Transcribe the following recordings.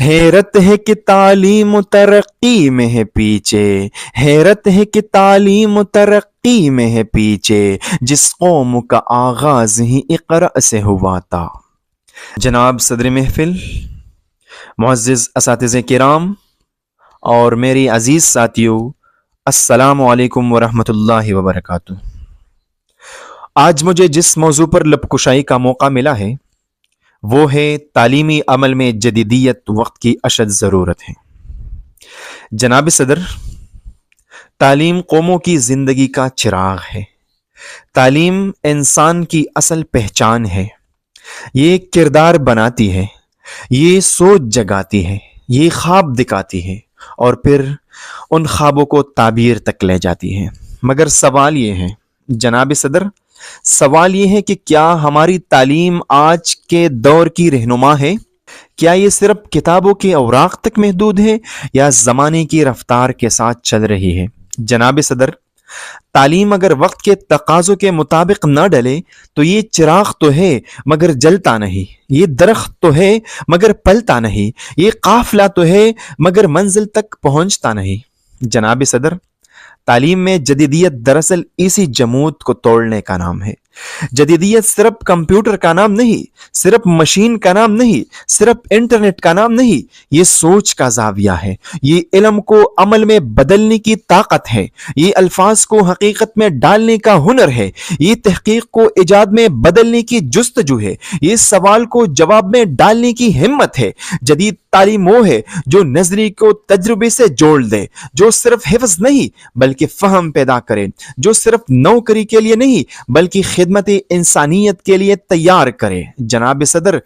حیرت ہے کہ تعلیم و ترقی میں ہے پیچھے، حیرت ہے کہ تعلیم و ترقی میں ہے پیچھے، جس قوم کا آغاز ہی اقرأ سے ہوا تھا۔ جناب صدر محفل، معزز اساتذہ کرام اور میری عزیز ساتھیو، السلام علیکم ورحمۃ اللہ وبرکاتہ۔ آج مجھے جس موضوع پر لب کشائی کا موقع ملا ہے وہ ہے تعلیمی عمل میں جدیدیت وقت کی اشد ضرورت ہے۔ جناب صدر، تعلیم قوموں کی زندگی کا چراغ ہے، تعلیم انسان کی اصل پہچان ہے، یہ کردار بناتی ہے، یہ سوچ جگاتی ہے، یہ خواب دکھاتی ہے اور پھر ان خوابوں کو تعبیر تک لے جاتی ہے۔ مگر سوال یہ ہے جناب صدر، سوال یہ ہے کہ کیا ہماری تعلیم آج کے دور کی رہنما ہے؟ کیا یہ صرف کتابوں کے اوراق تک محدود ہے یا زمانے کی رفتار کے ساتھ چل رہی ہے؟ جناب صدر، تعلیم اگر وقت کے تقاضوں کے مطابق نہ ڈلے تو یہ چراغ تو ہے مگر جلتا نہیں، یہ درخت تو ہے مگر پلتا نہیں، یہ قافلہ تو ہے مگر منزل تک پہنچتا نہیں۔ جناب صدر، تعلیم میں جدیدیت دراصل اسی جمود کو توڑنے کا نام ہے۔ جدیدیت صرف کمپیوٹر کا نام نہیں، صرف مشین کا نام نہیں، صرف انٹرنیٹ کا نام نہیں، یہ سوچ کا زاویہ ہے، یہ علم کو عمل میں بدلنے کی طاقت ہے، یہ الفاظ کو حقیقت میں ڈالنے کا ہنر ہے، یہ تحقیق کو ایجاد میں بدلنے کی جستجو ہے، یہ سوال کو جواب میں ڈالنے کی ہمت ہے۔ جدید تعلیم وہ ہے جو نظری کو تجربے سے جوڑ دے، جو صرف حفظ نہیں بلکہ فہم پیدا کرے، جو صرف نوکری کے لیے نہیں بلکہ خدمت انسانیت کے لیے تیار کرے۔ جناب صدر،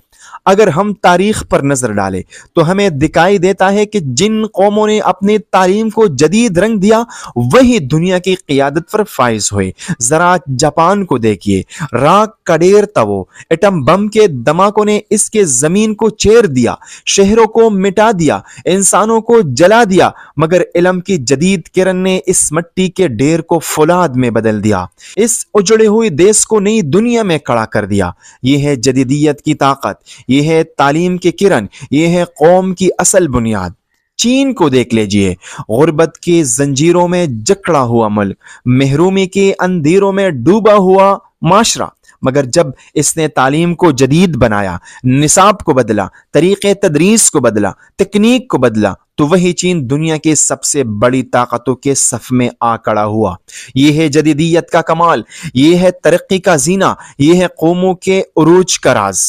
اگر ہم تاریخ پر نظر ڈالیں تو ہمیں دکھائی دیتا ہے کہ جن قوموں نے اپنی تعلیم کو جدید رنگ دیا وہی دنیا کی قیادت پر فائز ہوئے۔ ذرا جاپان کو دیکھیے، راک کا ڈیر تھا وہ، ایٹم بم کے دھماکوں نے اس کے زمین کو چیر دیا، شہروں کو مٹا دیا، انسانوں کو جلا دیا، مگر علم کی جدید کرن نے اس مٹی کے ڈیر کو فولاد میں بدل دیا، اس اجڑے ہوئے دیش کو نئی دنیا میں کھڑا کر دیا۔ یہ ہے جدیدیت کی طاقت، یہ ہے تعلیم کی کرن، یہ ہے قوم کی اصل بنیاد۔ چین کو دیکھ لیجئے، غربت کی زنجیروں میں جکڑا ہوا ملک، محرومی کے اندھیروں میں ڈوبا ہوا معاشرہ، مگر جب اس نے تعلیم کو جدید بنایا، نصاب کو بدلا، طریقے تدریس کو بدلا، تکنیک کو بدلا، تو وہی چین دنیا کے سب سے بڑی طاقتوں کے صف میں آ کھڑا ہوا۔ یہ ہے جدیدیت کا کمال، یہ ہے ترقی کا زینہ، یہ ہے قوموں کے عروج کا راز۔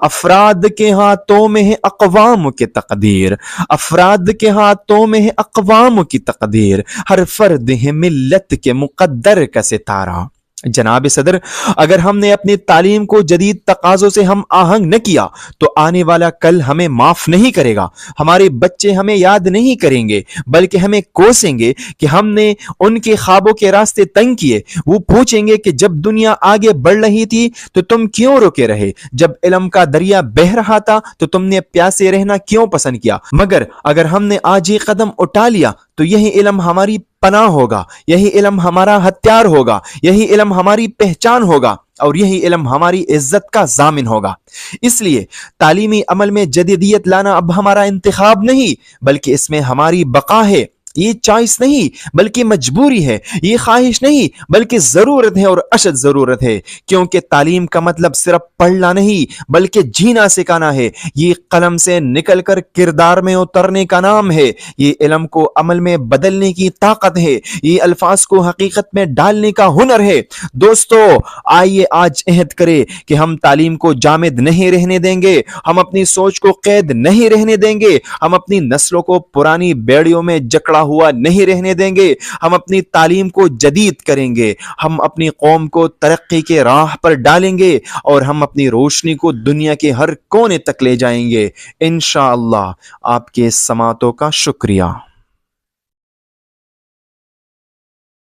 افراد کے ہاتھوں میں ہے اقوام کی تقدیر، افراد کے ہاتھوں میں ہے اقوام کی تقدیر، ہر فرد ہے ملت کے مقدر کا ستارہ۔ جناب صدر، اگر ہم نے اپنی تعلیم کو جدید تقاضوں سے ہم آہنگ نہ کیا تو آنے والا کل ہمیں معاف نہیں کرے گا، ہمارے بچے ہمیں یاد نہیں کریں گے بلکہ ہمیں کوسیں گے کہ ہم نے ان کے خوابوں کے راستے تنگ کیے۔ وہ پوچھیں گے کہ جب دنیا آگے بڑھ رہی تھی تو تم کیوں رکے رہے، جب علم کا دریا بہہ رہا تھا تو تم نے پیاسے رہنا کیوں پسند کیا۔ مگر اگر ہم نے آج یہ قدم اٹھا لیا تو یہی علم ہماری پناہ ہوگا، یہی علم ہمارا ہتھیار ہوگا، یہی علم ہماری پہچان ہوگا اور یہی علم ہماری عزت کا ضامن ہوگا۔ اس لیے تعلیمی عمل میں جدیدیت لانا اب ہمارا انتخاب نہیں بلکہ اس میں ہماری بقا ہے۔ یہ چوائس نہیں بلکہ مجبوری ہے، یہ خواہش نہیں بلکہ ضرورت ہے اور اشد ضرورت ہے، کیونکہ تعلیم کا مطلب صرف پڑھنا نہیں بلکہ جینا سکھانا ہے۔ یہ قلم سے نکل کر کردار میں اترنے کا نام ہے، یہ علم کو عمل میں بدلنے کی طاقت ہے، یہ الفاظ کو حقیقت میں ڈالنے کا ہنر ہے۔ دوستو، آئیے آج عہد کرے کہ ہم تعلیم کو جامد نہیں رہنے دیں گے، ہم اپنی سوچ کو قید نہیں رہنے دیں گے، ہم اپنی نسلوں کو پرانی بیڑیوں میں جکڑا ہوا نہیں رہنے دیں گے، ہم اپنی تعلیم کو جدید کریں گے، ہم اپنی قوم کو ترقی کے راہ پر ڈالیں گے اور ہم اپنی روشنی کو دنیا کے ہر کونے تک لے جائیں گے۔ انشاءاللہ۔ آپ کے سماعتوں کا شکریہ۔